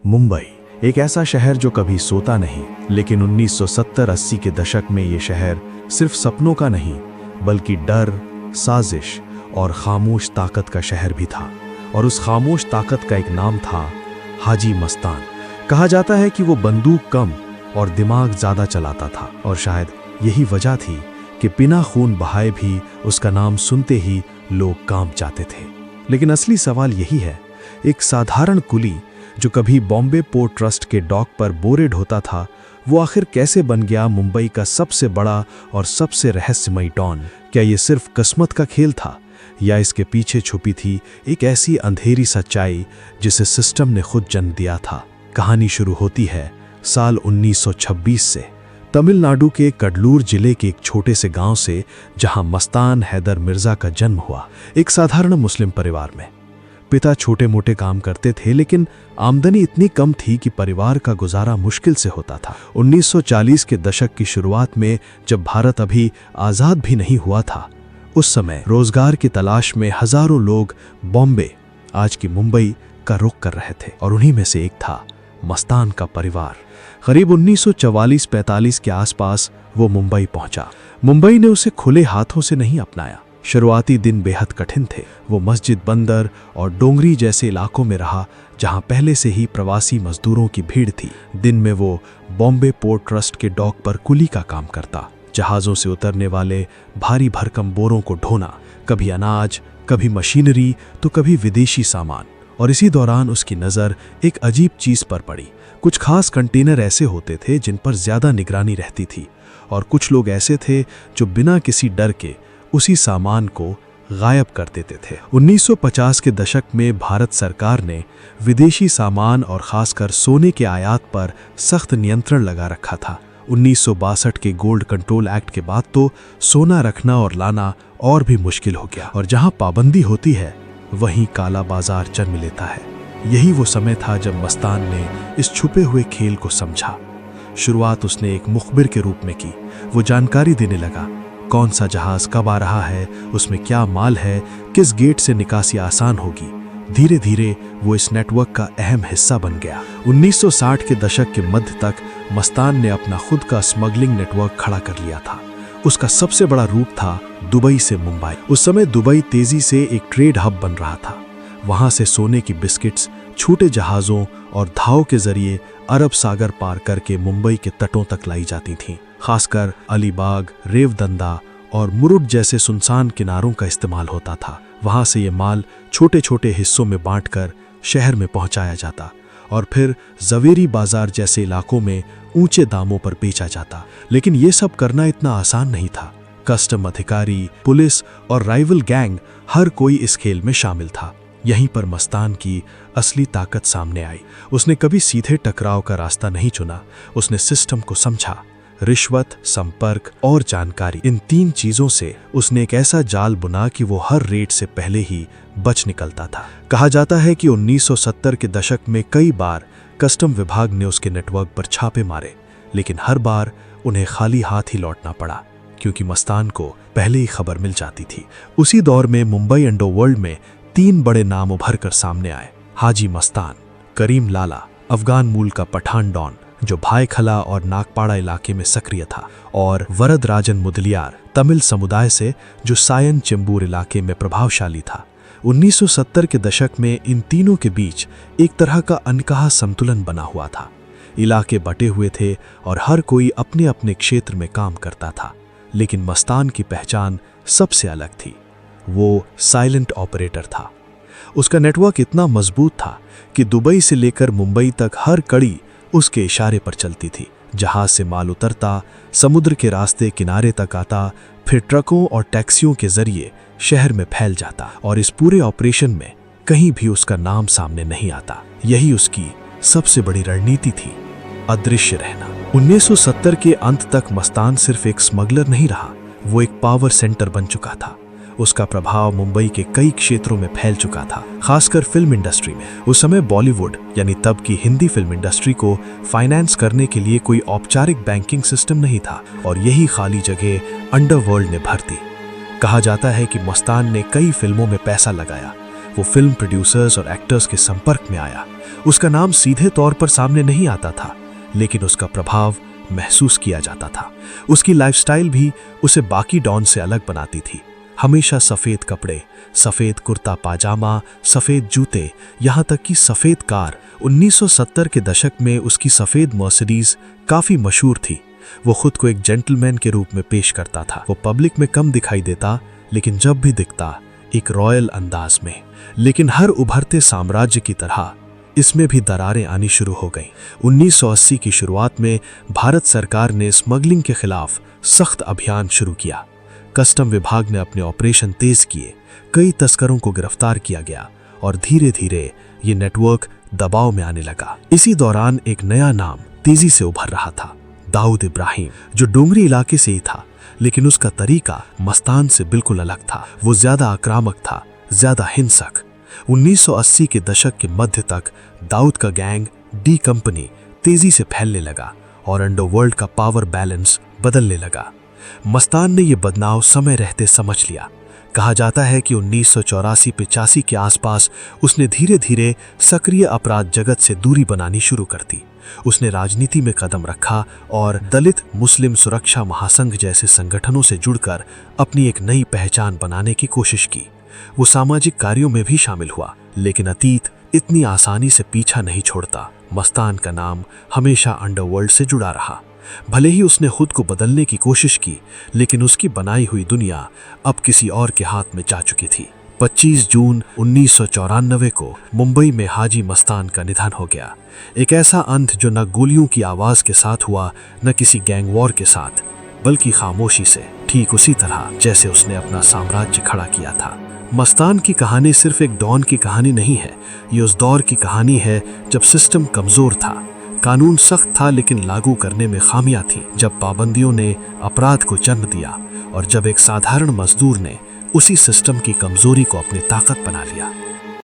मुंबई एक ऐसा शहर जो कभी सोता नहीं, लेकिन 1970-80 के दशक में ये शहर सिर्फ सपनों का नहीं बल्कि डर, साजिश और खामोश ताकत का शहर भी था। और उस खामोश ताकत का एक नाम था हाजी मस्तान। कहा जाता है कि वो बंदूक कम और दिमाग ज्यादा चलाता था, और शायद यही वजह थी कि बिना खून बहाए भी उसका नाम सुनते ही लोग कांप जाते थे। लेकिन असली सवाल यही है, एक साधारण कुली जो कभी बॉम्बे पोर्ट ट्रस्ट के डॉक पर बोरे ढोता था, वो आखिर कैसे बन गया मुंबई का सबसे बड़ा और सबसे रहस्यमयी डॉन? क्या ये सिर्फ किस्मत का खेल था, या इसके पीछे छुपी थी एक ऐसी अंधेरी सच्चाई जिसे सिस्टम ने खुद जन्म दिया था? कहानी शुरू होती है साल 1926 से, तमिलनाडु के कडलूर जिले के एक छोटे से गांव से, जहां मस्तान हैदर मिर्जा का जन्म हुआ। एक साधारण मुस्लिम परिवार में पिता छोटे मोटे काम करते थे, लेकिन आमदनी इतनी कम थी कि परिवार का गुजारा मुश्किल से होता था। 1940 के दशक की शुरुआत में, जब भारत अभी आज़ाद भी नहीं हुआ था, उस समय रोजगार की तलाश में हजारों लोग बॉम्बे, आज की मुंबई, का रुख कर रहे थे। और उन्हीं में से एक था मस्तान का परिवार। करीब 1944-45 के आसपास वो मुंबई पहुंचा। मुंबई ने उसे खुले हाथों से नहीं अपनाया। शुरुआती दिन बेहद कठिन थे। वो मस्जिद, बंदर और डोंगरी जैसे इलाकों में रहा, जहां पहले से ही प्रवासी मजदूरों की भीड़ थी। दिन में वो बॉम्बे पोर्ट ट्रस्ट के डॉक पर कुली का काम करता, जहाज़ों से उतरने वाले भारी भरकम बोरों को ढोना, कभी अनाज, कभी मशीनरी, तो कभी विदेशी सामान। और इसी दौरान उसकी नज़र एक अजीब चीज़ पर पड़ी। कुछ खास कंटेनर ऐसे होते थे जिन पर ज़्यादा निगरानी रहती थी, और कुछ लोग ऐसे थे जो बिना किसी डर के उसी सामान को गायब कर देते थे। 1950 के दशक में भारत सरकार ने विदेशी सामान और खासकर सोने के आयात पर सख्त नियंत्रण लगा रखा था। 1962 के गोल्ड कंट्रोल एक्ट के बाद तो सोना रखना और लाना और भी मुश्किल हो गया, और जहां पाबंदी होती है वहीं काला बाजार जन्म लेता है। यही वो समय था जब मस्तान ने इस छुपे हुए खेल को समझा। शुरुआत उसने एक मुखबिर के रूप में की। वो जानकारी देने लगा, कौन सा जहाज कब आ रहा है, उसमें क्या माल है, किस गेट से निकासी आसान होगी। धीरे धीरे वो इस नेटवर्क का अहम हिस्सा बन गया। 1960 के दशक के मध्य तक मस्तान ने अपना खुद का स्मगलिंग नेटवर्क खड़ा कर लिया था। उसका सबसे बड़ा रूप था दुबई से मुंबई। उस समय दुबई तेजी से एक ट्रेड हब बन रहा था। वहां से सोने की बिस्किट्स छोटे जहाज़ों और धाव के जरिए अरब सागर पार करके मुंबई के तटों तक लाई जाती थीं। खासकर अलीबाग, रेवदंदा और मुरुड जैसे सुनसान किनारों का इस्तेमाल होता था। वहां से ये माल छोटे छोटे हिस्सों में बांटकर शहर में पहुंचाया जाता और फिर जवेरी बाजार जैसे इलाकों में ऊंचे दामों पर बेचा जाता। लेकिन ये सब करना इतना आसान नहीं था। कस्टम अधिकारी, पुलिस और राइवल गैंग, हर कोई इस खेल में शामिल था। यहीं पर मस्तान की असली ताकत सामने आई। उसने कभी सीधे टकराव का रास्ता नहीं चुना। उसने सिस्टम को समझा। रिश्वत, संपर्क और जानकारी, इन तीन चीजों से उसने एक ऐसा जाल बुना कि वो हर रेड से पहले ही बच निकलता था। कहा जाता है कि 1970 के दशक में कई बार कस्टम विभाग ने उसके नेटवर्क पर छापे मारे, लेकिन हर बार उन्हें खाली हाथ ही लौटना पड़ा, क्योंकि मस्तान को पहले ही खबर मिल जाती थी। उसी दौर में मुंबई अंडरवर्ल्ड में 3 बड़े नाम उभर कर सामने आए। हाजी मस्तान, करीम लाला, अफगान मूल का पठान डॉन जो भाईखला और नागपाड़ा इलाके में सक्रिय था, और वरदराजन मुदलियार, तमिल समुदाय से, जो सायन चेंबूर इलाके में प्रभावशाली था। 1970 के दशक में इन तीनों के बीच एक तरह का अनकहा संतुलन बना हुआ था। इलाके बटे हुए थे और हर कोई अपने अपने क्षेत्र में काम करता था, लेकिन मस्तान की पहचान सबसे अलग थी। वो साइलेंट ऑपरेटर था। उसका नेटवर्क इतना मजबूत था कि दुबई से लेकर मुंबई तक हर कड़ी उसके इशारे पर चलती थी। जहाज से माल उतरता, समुद्र के रास्ते किनारे तक आता, फिर ट्रकों और टैक्सियों के जरिए शहर में फैल जाता, और इस पूरे ऑपरेशन में कहीं भी उसका नाम सामने नहीं आता। यही उसकी सबसे बड़ी रणनीति थी, अदृश्य रहना। 1970 के अंत तक मस्तान सिर्फ एक स्मगलर नहीं रहा, वो एक पावर सेंटर बन चुका था। उसका प्रभाव मुंबई के कई क्षेत्रों में फैल चुका था, खासकर फिल्म इंडस्ट्री में। उस समय बॉलीवुड यानी तब की हिंदी फिल्म इंडस्ट्री को फाइनेंस करने के लिए कोई औपचारिक बैंकिंग सिस्टम नहीं था, और यही खाली जगह अंडरवर्ल्ड ने भर दी। कहा जाता है कि मस्तान ने कई फिल्मों में पैसा लगाया। वो फिल्म प्रोड्यूसर्स और एक्टर्स के संपर्क में आया। उसका नाम सीधे तौर पर सामने नहीं आता था, लेकिन उसका प्रभाव महसूस किया जाता था। उसकी लाइफस्टाइल भी उसे बाकी डॉन से अलग बनाती थी। हमेशा सफेद कपड़े, सफेद कुर्ता पाजामा, सफेद जूते, यहाँ तक कि सफेद कार। 1970 के दशक में उसकी सफेद मर्सिडीज काफी मशहूर थी। वो खुद को एक जेंटलमैन के रूप में पेश करता था। वो पब्लिक में कम दिखाई देता, लेकिन जब भी दिखता एक रॉयल अंदाज में। लेकिन हर उभरते साम्राज्य की तरह इसमें भी दरारें आनी शुरू हो गईं। 1980 की शुरुआत में भारत सरकार ने स्मगलिंग के खिलाफ सख्त अभियान शुरू किया। कस्टम विभाग ने अपने ऑपरेशन तेज किए, कई तस्करों को गिरफ्तार किया गया और धीरे धीरे ये नेटवर्क दबाव में आने लगा। इसी दौरान एक नया नाम तेजी से उभर रहा था, दाऊद इब्राहिम, जो डोंगरी इलाके से ही था, लेकिन उसका तरीका मस्तान से बिल्कुल अलग था। वो ज्यादा आक्रामक था, ज्यादा हिंसक। 1980 के दशक के मध्य तक दाऊद का गैंग डी कंपनी तेजी से फैलने लगा और अंडरवर्ल्ड का पावर बैलेंस बदलने लगा। मस्तान ने यह बदलाव समय रहते समझ लिया। कहा जाता है कि 1984-85 के आसपास उसने धीरे धीरे सक्रिय अपराध जगत से दूरी बनानी शुरू कर दी। उसने राजनीति में कदम रखा और दलित मुस्लिम सुरक्षा महासंघ जैसे संगठनों से जुड़कर अपनी एक नई पहचान बनाने की कोशिश की। वो सामाजिक कार्यों में भी शामिल हुआ, लेकिन अतीत इतनी आसानी से पीछा नहीं छोड़ता। मस्तान का नाम हमेशा अंडरवर्ल्ड से जुड़ा रहा। भले ही उसने खुद को बदलने की कोशिश की, लेकिन उसकी बनाई हुई दुनिया अब किसी और के हाथ में जा चुकी थी। 25 जून 1994 को मुंबई में हाजी मस्तान का निधन हो गया। एक ऐसा अंत जो न गोलियों की आवाज के साथ हुआ, न किसी गैंग वॉर के साथ, बल्कि खामोशी से, ठीक उसी तरह जैसे उसने अपना साम्राज्य खड़ा किया था। मस्तान की कहानी सिर्फ एक डॉन की कहानी नहीं है, ये उस दौर की कहानी है जब सिस्टम कमजोर था, कानून सख्त था लेकिन लागू करने में खामियां थी, जब पाबंदियों ने अपराध को जन्म दिया और जब एक साधारण मजदूर ने उसी सिस्टम की कमजोरी को अपनी ताकत बना लिया।